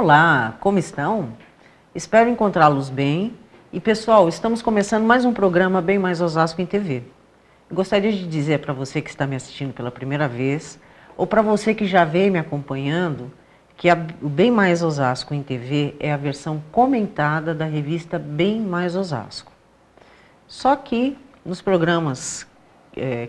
Olá, como estão? Espero encontrá-los bem. E pessoal, estamos começando mais um programa Bem Mais Osasco em TV. Eu gostaria de dizer para você que está me assistindo pela primeira vez, ou para você que já vem me acompanhando, que o Bem Mais Osasco em TV é a versão comentada da revista Bem Mais Osasco. Só que nos programas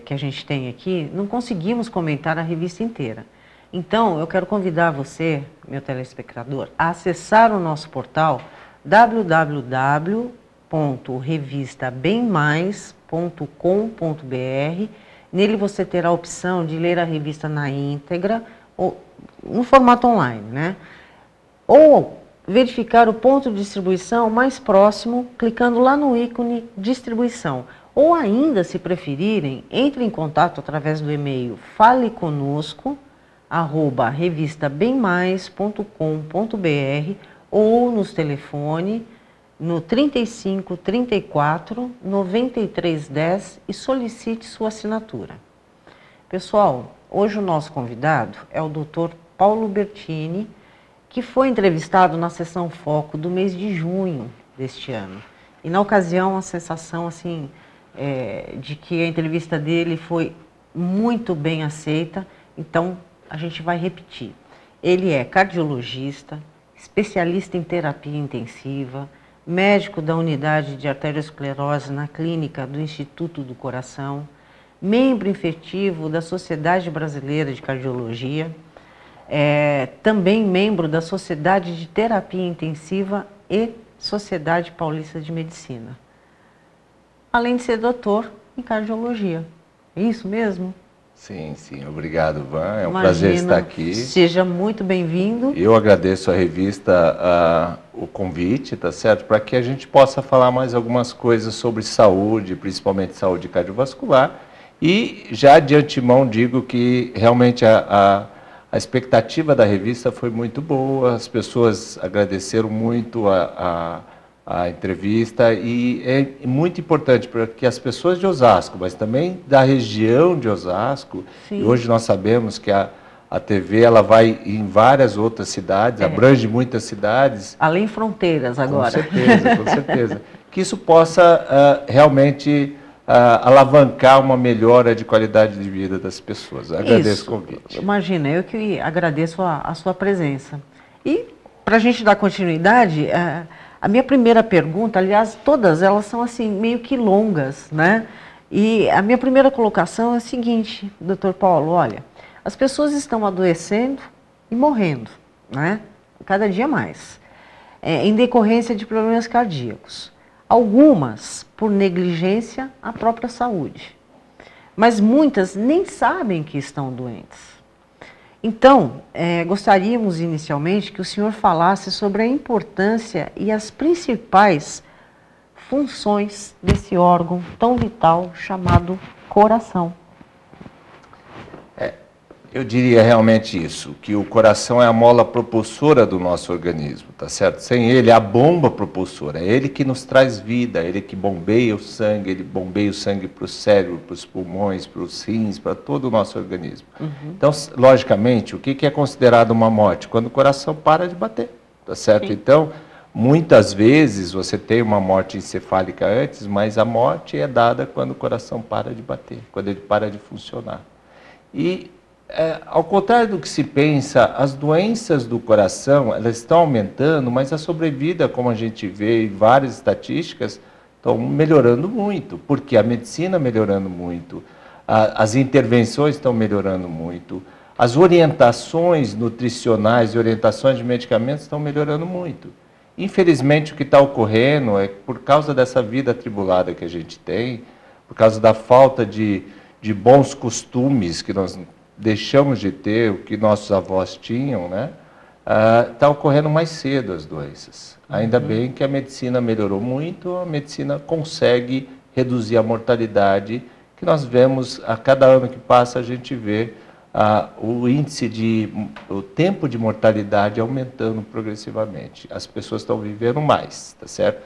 que a gente tem aqui, não conseguimos comentar a revista inteira. Então, eu quero convidar você, meu telespectador, a acessar o nosso portal www.revistabemmais.com.br. Nele você terá a opção de ler a revista na íntegra, ou no formato online, né? Ou verificar o ponto de distribuição mais próximo, clicando lá no ícone distribuição. Ou ainda, se preferirem, entre em contato através do e-mail faleconosco@revistabemmais.com.br ou nos telefone no 35 34 93 10 e solicite sua assinatura. Pessoal, hoje o nosso convidado é o Dr. Paulo Bertini, que foi entrevistado na sessão Foco do mês de junho deste ano. E na ocasião a sensação assim de que a entrevista dele foi muito bem aceita, então a gente vai repetir. Ele é cardiologista, especialista em terapia intensiva, médico da unidade de arteriosclerose na clínica do Instituto do Coração, membro efetivo da Sociedade Brasileira de Cardiologia, também membro da Sociedade de Terapia Intensiva e Sociedade Paulista de Medicina. Além de ser doutor em cardiologia. É isso mesmo? Sim, obrigado, Van. É um prazer estar aqui. Seja muito bem-vindo. Eu agradeço à revista o convite, tá certo? Para que a gente possa falar mais algumas coisas sobre saúde, principalmente saúde cardiovascular. E já de antemão digo que realmente a expectativa da revista foi muito boa, as pessoas agradeceram muito a entrevista e é muito importante para que as pessoas de Osasco, mas também da região de Osasco, e hoje nós sabemos que a TV ela vai em várias outras cidades, abrange muitas cidades. Além fronteiras agora. Com certeza. Que isso possa realmente alavancar uma melhora de qualidade de vida das pessoas. Agradeço o convite. Imagina, eu que agradeço a sua presença. E para a gente dar continuidade, a minha primeira pergunta, aliás, todas elas são assim, meio que longas, né? E a minha primeira colocação é a seguinte, Dr. Paulo, olha, as pessoas estão adoecendo e morrendo, né? Cada dia mais, em decorrência de problemas cardíacos. Algumas por negligência à própria saúde, mas muitas nem sabem que estão doentes. Então, gostaríamos inicialmente que o senhor falasse sobre a importância e as principais funções desse órgão tão vital chamado coração. Eu diria realmente isso, que o coração é a mola propulsora do nosso organismo, tá certo? Sem ele, a bomba propulsora, é ele que nos traz vida, é ele que bombeia o sangue, ele bombeia o sangue para o cérebro, para os pulmões, para os rins, para todo o nosso organismo. Então, logicamente, o que é considerado uma morte? Quando o coração para de bater, tá certo? Sim. Então, muitas vezes você tem uma morte encefálica antes, mas a morte é dada quando o coração para de bater, quando ele para de funcionar. E ao contrário do que se pensa, as doenças do coração elas estão aumentando, mas a sobrevida, como a gente vê em várias estatísticas, estão melhorando muito, porque a medicina melhorando muito, as intervenções estão melhorando muito, as orientações nutricionais e orientações de medicamentos estão melhorando muito. Infelizmente, o que está ocorrendo é por causa dessa vida atribulada que a gente tem, por causa da falta de bons costumes que nós deixamos de ter, o que nossos avós tinham, né? Está ocorrendo mais cedo as doenças. Ainda bem que a medicina melhorou muito, a medicina consegue reduzir a mortalidade, que nós vemos, a cada ano que passa, a gente vê o tempo de mortalidade aumentando progressivamente. As pessoas estão vivendo mais, tá certo?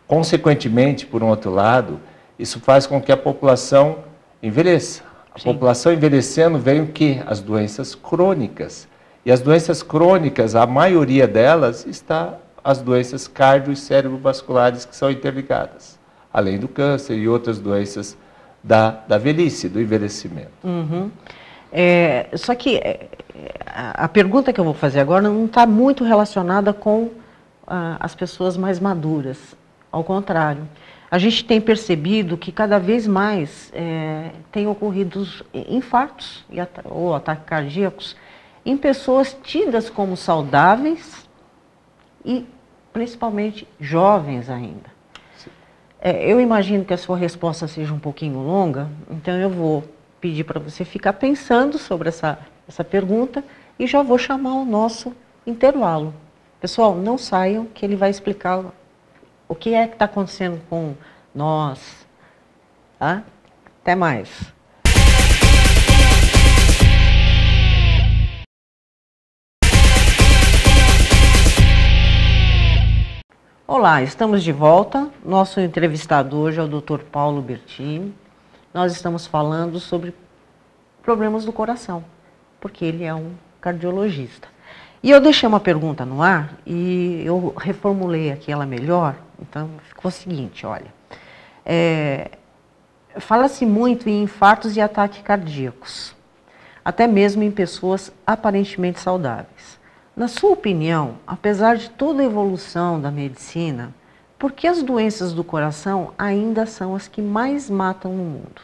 Consequentemente, por um outro lado, isso faz com que a população envelheça. A população envelhecendo vem o quê? As doenças crônicas. E as doenças crônicas, a maioria delas, está as doenças cardio e cerebrovasculares que são interligadas, além do câncer e outras doenças da velhice, do envelhecimento. Uhum. Só que a pergunta que eu vou fazer agora não está muito relacionada com as pessoas mais maduras. Ao contrário, a gente tem percebido que cada vez mais tem ocorrido infartos ou ataques cardíacos em pessoas tidas como saudáveis e principalmente jovens ainda. Eu imagino que a sua resposta seja um pouquinho longa, então eu vou pedir para você ficar pensando sobre essa pergunta e já vou chamar o nosso intervalo. Pessoal, não saiam que ele vai explicar o que é que está acontecendo com nós. Tá? Até mais. Olá, estamos de volta. Nosso entrevistado hoje é o Dr. Paulo Bertini. Nós estamos falando sobre problemas do coração, porque ele é um cardiologista. E eu deixei uma pergunta no ar e eu reformulei aqui ela melhor, então ficou o seguinte, olha. Fala-se muito em infartos e ataques cardíacos, até mesmo em pessoas aparentemente saudáveis. Na sua opinião, apesar de toda a evolução da medicina, por que as doenças do coração ainda são as que mais matam no mundo?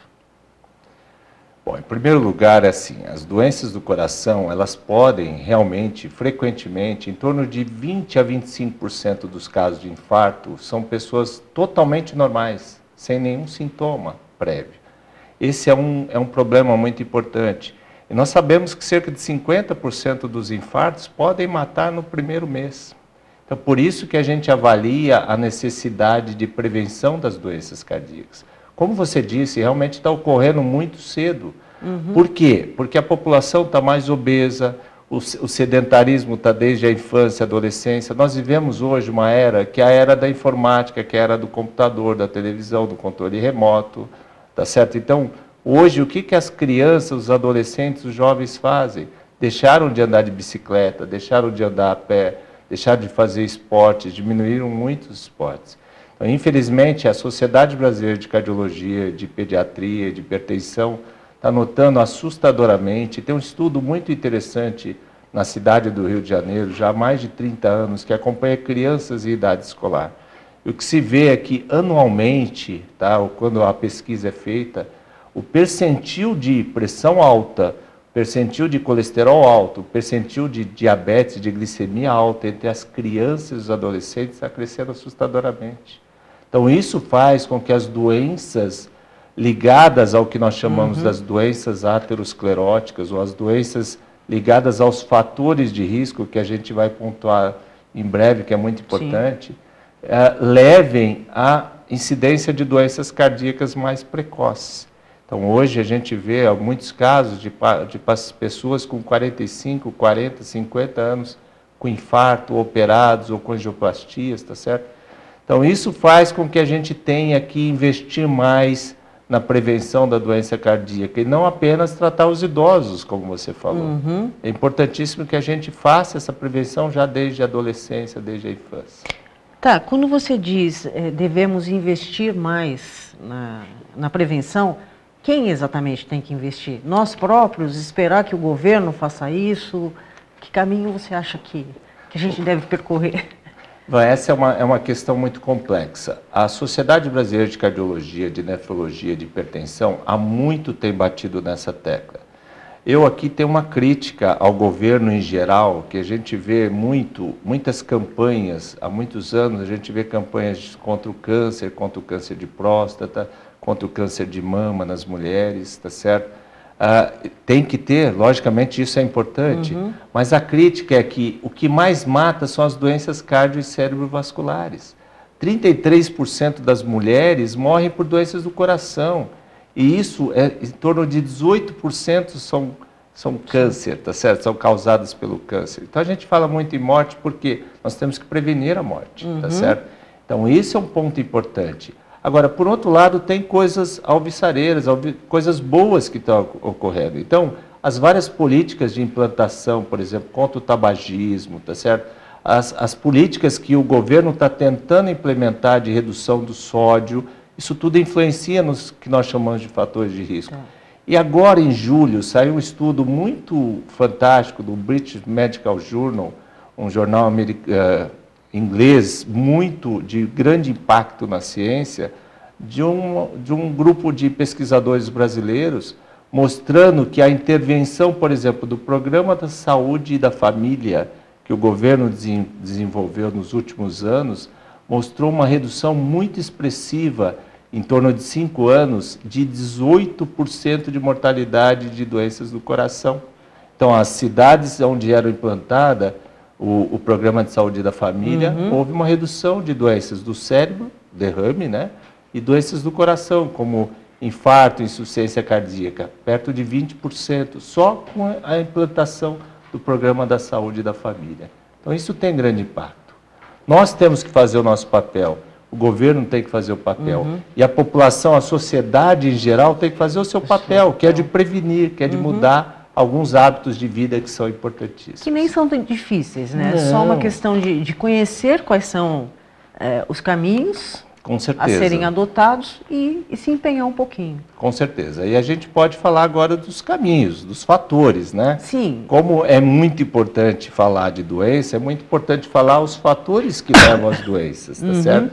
Bom, em primeiro lugar, assim, as doenças do coração, elas podem realmente, frequentemente, em torno de 20 a 25% dos casos de infarto, são pessoas totalmente normais, sem nenhum sintoma prévio. Esse é um problema muito importante. E nós sabemos que cerca de 50% dos infartos podem matar no primeiro mês. Então, por isso que a gente avalia a necessidade de prevenção das doenças cardíacas. Como você disse, realmente está ocorrendo muito cedo. Uhum. Por quê? Porque a população está mais obesa, o sedentarismo está desde a infância, adolescência. Nós vivemos hoje uma era que é a era da informática, que é a era do computador, da televisão, do controle remoto, tá certo? Então, hoje, o que as crianças, os adolescentes, os jovens fazem? Deixaram de andar de bicicleta, deixaram de andar a pé, deixaram de fazer esportes, diminuíram muitos esportes. Então, infelizmente, a Sociedade Brasileira de Cardiologia, de Pediatria, de Hipertensão, está notando assustadoramente, tem um estudo muito interessante na cidade do Rio de Janeiro, já há mais de 30 anos, que acompanha crianças em idade escolar. E o que se vê é que, anualmente, tá, ou quando a pesquisa é feita, o percentil de pressão alta, percentil de colesterol alto, percentil de diabetes, de glicemia alta entre as crianças e os adolescentes está crescendo assustadoramente. Então, isso faz com que as doenças ligadas ao que nós chamamos das doenças ateroscleróticas, ou as doenças ligadas aos fatores de risco, que a gente vai pontuar em breve, que é muito importante, levem à incidência de doenças cardíacas mais precoces. Então, hoje a gente vê muitos casos de pessoas com 45, 40, 50 anos com infarto, operados ou com angioplastias, tá certo? Então, isso faz com que a gente tenha que investir mais na prevenção da doença cardíaca e não apenas tratar os idosos, como você falou. Uhum. É importantíssimo que a gente faça essa prevenção já desde a adolescência, desde a infância. Tá, quando você diz devemos investir mais na prevenção, quem exatamente tem que investir? Nós próprios? Esperar que o governo faça isso? Que caminho você acha que a gente deve percorrer? Essa é uma questão muito complexa. A Sociedade Brasileira de Cardiologia, de Nefrologia, de Hipertensão, há muito tem batido nessa tecla. Eu aqui tenho uma crítica ao governo em geral, que a gente vê muitas campanhas, há muitos anos a gente vê campanhas contra o câncer de próstata, contra o câncer de mama nas mulheres, tá certo? Tem que ter, logicamente isso é importante, mas a crítica é que o que mais mata são as doenças cardio e cerebrovasculares. 33% das mulheres morrem por doenças do coração, e isso em torno de 18% são câncer, tá certo? São causadas pelo câncer. Então a gente fala muito em morte porque nós temos que prevenir a morte, tá certo? Então isso é um ponto importante. Agora, por outro lado, tem coisas alvissareiras, coisas boas que estão ocorrendo. Então, as várias políticas de implantação, por exemplo, contra o tabagismo, tá certo? As políticas que o governo está tentando implementar de redução do sódio, isso tudo influencia nos que nós chamamos de fatores de risco. E agora, em julho, saiu um estudo muito fantástico do British Medical Journal, um jornal inglês muito de grande impacto na ciência, de um grupo de pesquisadores brasileiros, mostrando que a intervenção, por exemplo, do Programa da Saúde e da Família, que o governo desenvolveu nos últimos anos, mostrou uma redução muito expressiva, em torno de 5 anos, de 18% de mortalidade de doenças do coração. Então, as cidades onde era implantada o Programa de Saúde da Família, houve uma redução de doenças do cérebro, derrame, né? E doenças do coração, como infarto, insuficiência cardíaca, perto de 20%, só com a implantação do Programa da Saúde da Família. Então, isso tem grande impacto. Nós temos que fazer o nosso papel, o governo tem que fazer o papel, e a população, a sociedade em geral, tem que fazer o seu papel, que é de prevenir, que é de mudar alguns hábitos de vida que são importantíssimos. Que nem são tão difíceis, né? É só uma questão de conhecer quais são os caminhos com certeza, a serem adotados e se empenhar um pouquinho. Com certeza. E a gente pode falar agora dos caminhos, dos fatores, né? Sim. Como é muito importante falar de doença, é muito importante falar os fatores que levam às doenças, tá certo?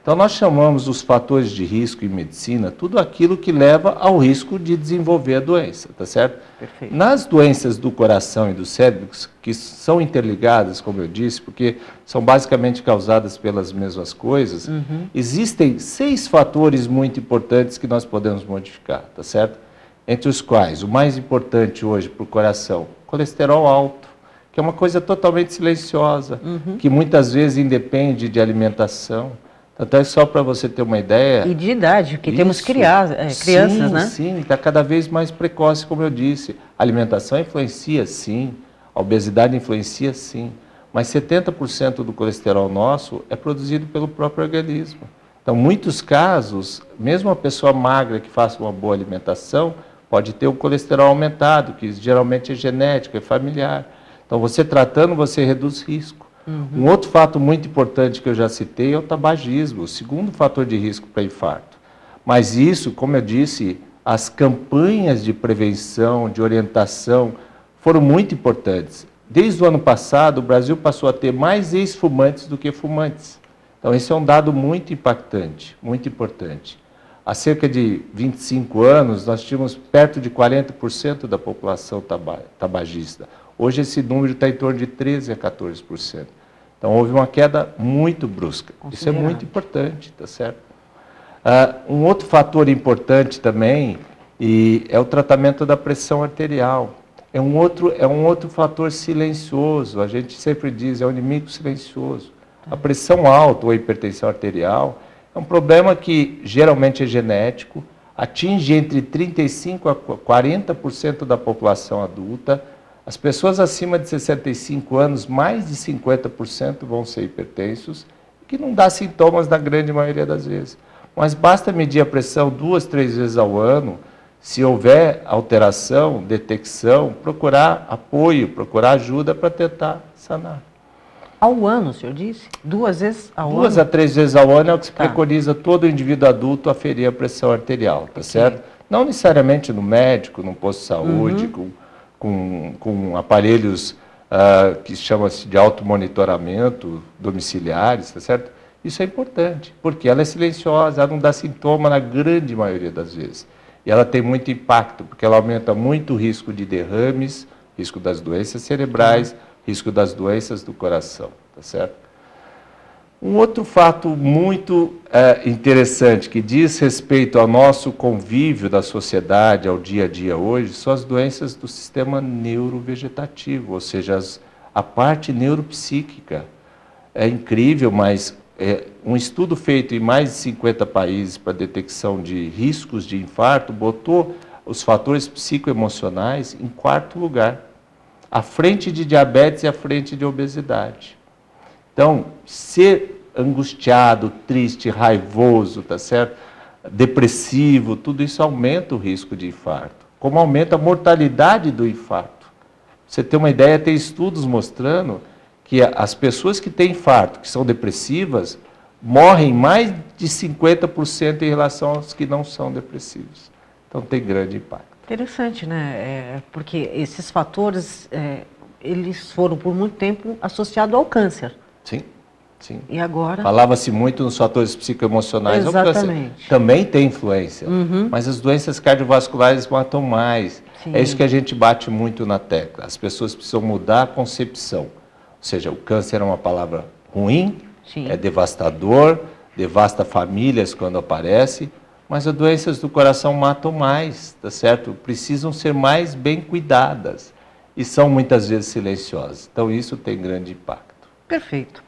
Então, nós chamamos os fatores de risco em medicina tudo aquilo que leva ao risco de desenvolver a doença, tá certo? Perfeito. Nas doenças do coração e do cérebro, que são interligadas, como eu disse, porque são basicamente causadas pelas mesmas coisas, existem 6 fatores muito importantes que nós podemos modificar, tá certo? Entre os quais, o mais importante hoje para o coração, colesterol alto, que é uma coisa totalmente silenciosa, que muitas vezes independe de alimentação. Até só para você ter uma ideia... E de idade, porque temos crianças, sim, né? Sim, está cada vez mais precoce, como eu disse. A alimentação influencia, sim. A obesidade influencia, sim. Mas 70% do colesterol nosso é produzido pelo próprio organismo. Então, em muitos casos, mesmo uma pessoa magra que faça uma boa alimentação, pode ter o colesterol aumentado, que geralmente é genético, é familiar. Então, você tratando, você reduz risco. Um outro fato muito importante que eu já citei é o tabagismo, o segundo fator de risco para infarto. Mas isso, como eu disse, as campanhas de prevenção, de orientação, foram muito importantes. Desde o ano passado, o Brasil passou a ter mais ex-fumantes do que fumantes. Então, esse é um dado muito impactante, muito importante. Há cerca de 25 anos, nós tínhamos perto de 40% da população tabagista. Hoje esse número está em torno de 13% a 14%. Então houve uma queda muito brusca. Isso é muito importante, tá certo? Um outro fator importante também é o tratamento da pressão arterial. É um outro fator silencioso. A gente sempre diz, é um inimigo silencioso. A pressão alta ou a hipertensão arterial é um problema que geralmente é genético, atinge entre 35% a 40% da população adulta. As pessoas acima de 65 anos, mais de 50% vão ser hipertensos, que não dá sintomas na grande maioria das vezes. Mas basta medir a pressão 2, 3 vezes ao ano, se houver alteração, detecção, procurar apoio, procurar ajuda para tentar sanar. Ao ano, o senhor disse? 2 vezes ao ano? 2 a 3 vezes ao ano é o que se preconiza todo indivíduo adulto a ferir a pressão arterial, tá certo? Não necessariamente no médico, no posto de saúde, com aparelhos que chamam-se de automonitoramento domiciliares, tá certo? Isso é importante, porque ela é silenciosa, ela não dá sintoma na grande maioria das vezes. E ela tem muito impacto, porque ela aumenta muito o risco de derrames, risco das doenças cerebrais, risco das doenças do coração, tá certo? Um outro fato muito interessante, que diz respeito ao nosso convívio da sociedade, ao dia a dia hoje, são as doenças do sistema neurovegetativo, ou seja, a parte neuropsíquica. É incrível, mas um estudo feito em mais de 50 países para detecção de riscos de infarto botou os fatores psicoemocionais em 4º lugar, à frente de diabetes e à frente de obesidade. Então, ser angustiado, triste, raivoso, tá certo? Depressivo, tudo isso aumenta o risco de infarto. como aumenta a mortalidade do infarto. Você tem uma ideia, tem estudos mostrando que as pessoas que têm infarto, que são depressivas, morrem mais de 50% em relação aos que não são depressivos. Então tem grande impacto. Interessante, né? Porque esses fatores, eles foram por muito tempo associados ao câncer. Sim, sim. E agora? Falava-se muito nos fatores psicoemocionais. Exatamente. O câncer também tem influência, mas as doenças cardiovasculares matam mais. Sim. É isso que a gente bate muito na tecla. As pessoas precisam mudar a concepção. Ou seja, o câncer é uma palavra ruim, Sim. é devastador, devasta famílias quando aparece, mas as doenças do coração matam mais, tá certo? Precisam ser mais bem cuidadas e são muitas vezes silenciosas. Então isso tem grande impacto. Perfeito.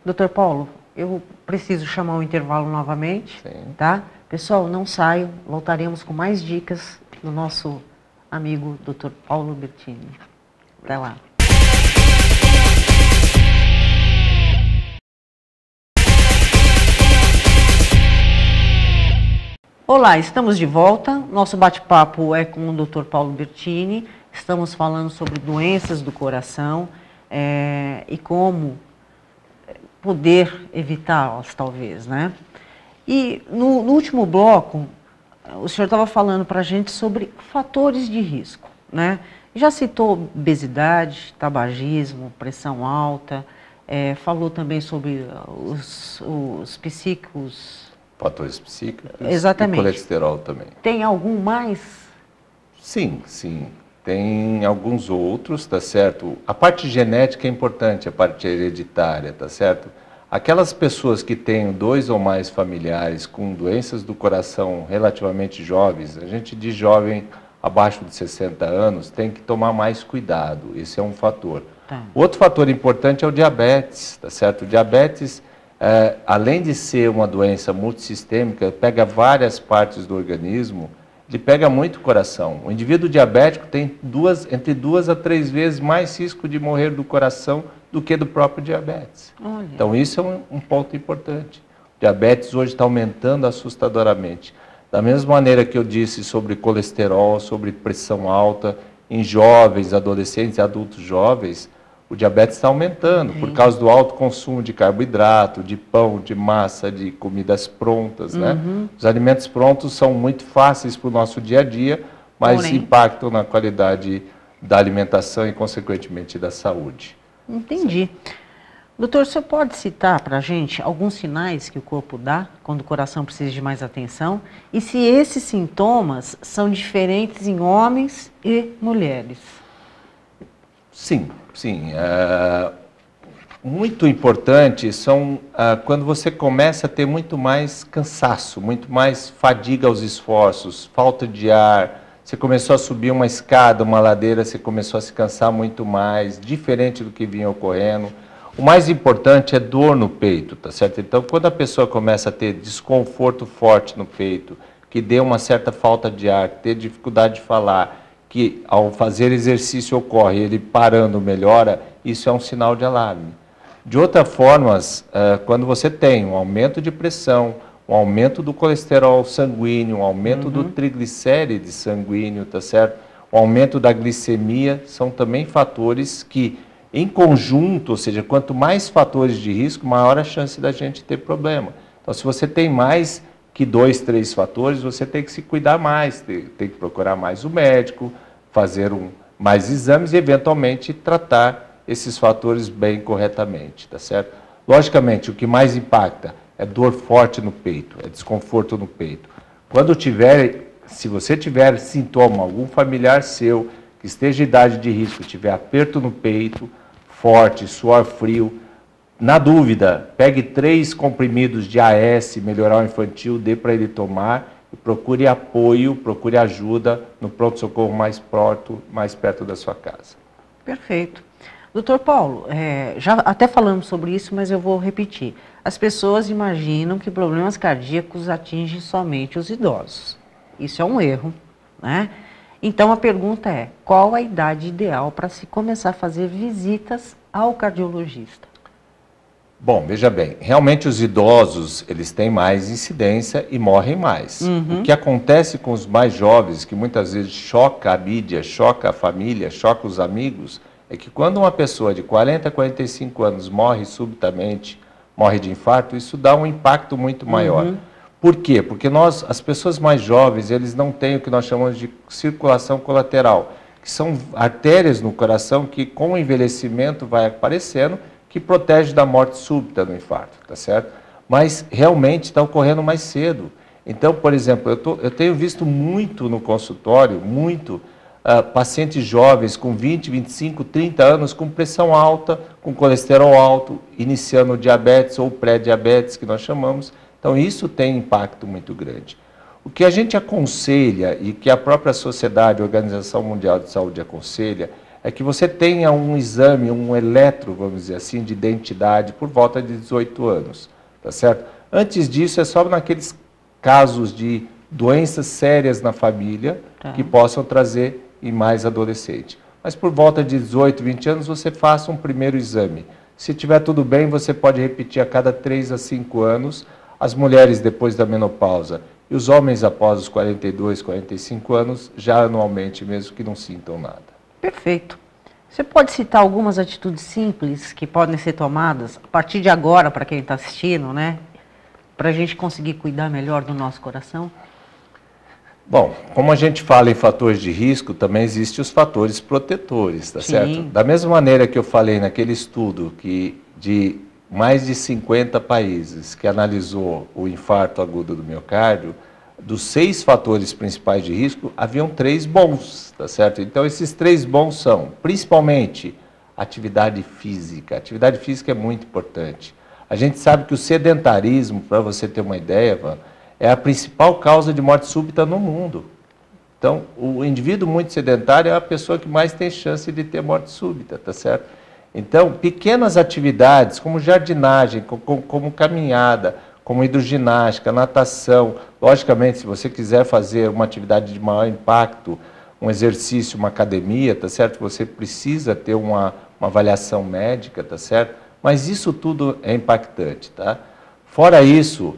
Dr. Paulo, eu preciso chamar o intervalo novamente, tá? Pessoal, não saiam, voltaremos com mais dicas do nosso amigo Dr. Paulo Bertini. Até lá. Olá, estamos de volta. Nosso bate-papo é com o Dr. Paulo Bertini. Estamos falando sobre doenças do coração e como poder evitá-las, talvez, né? E no último bloco, o senhor estava falando para a gente sobre fatores de risco, né? Já citou obesidade, tabagismo, pressão alta, falou também sobre os psíquicos. Fatores psíquicos. Exatamente. E colesterol também. Tem algum mais? Sim, sim. Tem alguns outros, tá certo? A parte genética é importante, a parte hereditária, tá certo? Aquelas pessoas que têm 2 ou mais familiares com doenças do coração relativamente jovens, a gente diz jovem abaixo de 60 anos, tem que tomar mais cuidado. Esse é um fator. Tá. Outro fator importante é o diabetes, tá certo? O diabetes, além de ser uma doença multissistêmica, pega várias partes do organismo, ele pega muito o coração. O indivíduo diabético tem entre 2 a 3 vezes mais risco de morrer do coração do que do próprio diabetes. Olha. Então isso é um ponto importante. O diabetes hoje está aumentando assustadoramente. Da mesma maneira que eu disse sobre colesterol, sobre pressão alta, em jovens, adolescentes e adultos jovens, o diabetes está aumentando por causa do alto consumo de carboidrato, de pão, de massa, de comidas prontas, né? Os alimentos prontos são muito fáceis para o nosso dia a dia, mas impactam na qualidade da alimentação e, consequentemente, da saúde. Entendi. Doutor, o senhor pode citar para a gente alguns sinais que o corpo dá quando o coração precisa de mais atenção? E se esses sintomas são diferentes em homens e mulheres? Sim, sim. Muito importante são quando você começa a ter muito mais cansaço, muito mais fadiga aos esforços, falta de ar, você começou a subir uma escada, uma ladeira, você começou a se cansar muito mais, diferente do que vinha ocorrendo. O mais importante é dor no peito, tá certo? Então, quando a pessoa começa a ter desconforto forte no peito, que dê uma certa falta de ar, ter dificuldade de falar, que ao fazer exercício ocorre, ele parando melhora, isso é um sinal de alarme. De outras formas, quando você tem um aumento de pressão, um aumento do colesterol sanguíneo, um aumento do triglicéride sanguíneo, tá certo? O aumento da glicemia, são também fatores que, em conjunto, ou seja, quanto mais fatores de risco, maior a chance da gente ter problema. Então, se você tem mais que 2, 3 fatores, você tem que se cuidar mais, tem que procurar mais o médico, fazer mais exames e, eventualmente, tratar esses fatores bem corretamente, tá certo? Logicamente, o que mais impacta é dor forte no peito, é desconforto no peito. Se você tiver sintoma, algum familiar seu que esteja em idade de risco, tiver aperto no peito, forte, suor frio, na dúvida, pegue 3 comprimidos de AS, melhoral infantil, dê para ele tomar e procure apoio, procure ajuda no pronto-socorro mais perto da sua casa. Perfeito. Doutor Paulo, já até falamos sobre isso, mas eu vou repetir. As pessoas imaginam que problemas cardíacos atingem somente os idosos. Isso é um erro, né? Então a pergunta é, qual a idade ideal para se começar a fazer visitas ao cardiologista? Bom, veja bem, realmente os idosos, eles têm mais incidência e morrem mais. O que acontece com os mais jovens, que muitas vezes choca a mídia, choca a família, choca os amigos, é que quando uma pessoa de 40 a 45 anos morre subitamente, morre de infarto, isso dá um impacto muito maior. Por quê? Porque as pessoas mais jovens, eles não têm o que nós chamamos de circulação colateral, que são artérias no coração que com o envelhecimento vai aparecendo, que protege da morte súbita do infarto, tá certo? Mas realmente está ocorrendo mais cedo. Então, por exemplo, eu tenho visto muito no consultório, pacientes jovens com 20, 25, 30 anos com pressão alta, com colesterol alto, iniciando diabetes ou pré-diabetes, que nós chamamos. Então, isso tem impacto muito grande. O que a gente aconselha e que a própria sociedade, a Organização Mundial de Saúde aconselha, é que você tenha um exame, um eletro, vamos dizer assim, de identidade por volta de 18 anos, tá certo? Antes disso, é só naqueles casos de doenças sérias na família que possam trazer em mais adolescente. Mas por volta de 18, 20 anos, você faça um primeiro exame. Se tiver tudo bem, você pode repetir a cada 3 a 5 anos, as mulheres depois da menopausa e os homens após os 42, 45 anos, já anualmente, mesmo que não sintam nada. Perfeito. Você pode citar algumas atitudes simples que podem ser tomadas a partir de agora, para quem está assistindo, né? Para a gente conseguir cuidar melhor do nosso coração? Bom, como a gente fala em fatores de risco, também existem os fatores protetores, tá certo? Da mesma maneira que eu falei naquele estudo que de mais de 50 países que analisou o infarto agudo do miocárdio, dos 6 fatores principais de risco, haviam 3 bons, tá certo? Então, esses 3 bons são, principalmente, atividade física. A atividade física é muito importante. A gente sabe que o sedentarismo, para você ter uma ideia, Van, é a principal causa de morte súbita no mundo. Então, o indivíduo muito sedentário é a pessoa que mais tem chance de ter morte súbita, tá certo? Então, pequenas atividades, como jardinagem, como caminhada, como hidroginástica, natação. Logicamente, se você quiser fazer uma atividade de maior impacto, um exercício, uma academia, tá certo? Você precisa ter uma avaliação médica, tá certo? Mas isso tudo é impactante, tá? Fora isso,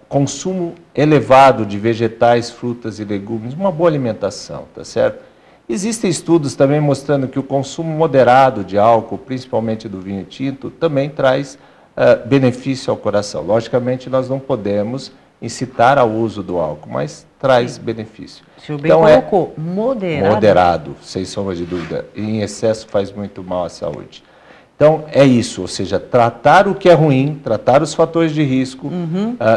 consumo elevado de vegetais, frutas e legumes, uma boa alimentação, tá certo? Existem estudos também mostrando que o consumo moderado de álcool, principalmente do vinho tinto, também traz benefício ao coração. Logicamente, nós não podemos incitar ao uso do álcool, mas traz benefício. O senhor bem colocou, moderado. Moderado, sem sombra de dúvida. E em excesso faz muito mal à saúde. Então, é isso, ou seja, tratar o que é ruim, tratar os fatores de risco,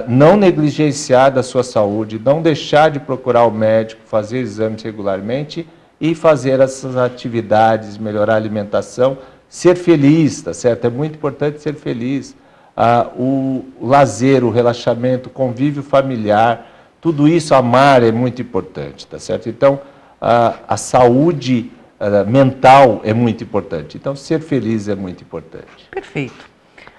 não negligenciar da sua saúde, não deixar de procurar o médico, fazer exames regularmente e fazer essas atividades, melhorar a alimentação, ser feliz, tá certo? É muito importante ser feliz. O lazer, o relaxamento, o convívio familiar, tudo isso, amar é muito importante, tá certo? Então, a saúde mental é muito importante. Então, ser feliz é muito importante. Perfeito.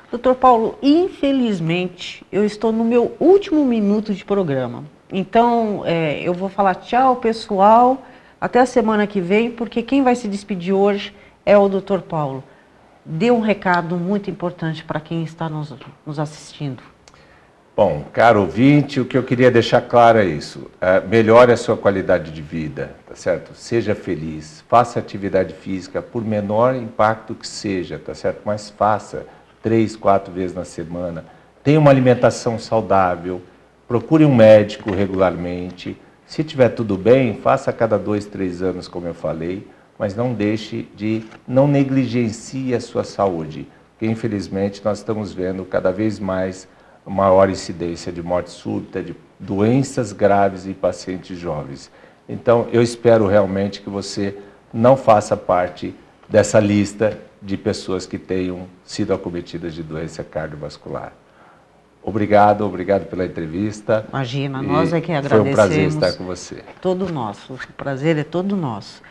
Doutor Paulo, infelizmente, eu estou no meu último minuto de programa. Então, eu vou falar tchau, pessoal, até a semana que vem, porque quem vai se despedir hoje é o doutor Paulo. Dê um recado muito importante para quem está nos assistindo. Bom, caro ouvinte, o que eu queria deixar claro é isso. Melhore a sua qualidade de vida, tá certo? Seja feliz, faça atividade física, por menor impacto que seja, tá certo? Mas faça 3, 4 vezes na semana. Tenha uma alimentação saudável, procure um médico regularmente. Se tiver tudo bem, faça a cada 2, 3 anos, como eu falei, mas não não negligencie a sua saúde, porque infelizmente nós estamos vendo cada vez mais maior incidência de morte súbita, de doenças graves em pacientes jovens. Então, eu espero realmente que você não faça parte dessa lista de pessoas que tenham sido acometidas de doença cardiovascular. Obrigado pela entrevista. Imagina, nós é que agradecemos. Foi um prazer estar com você. Todo nosso, o prazer é todo nosso.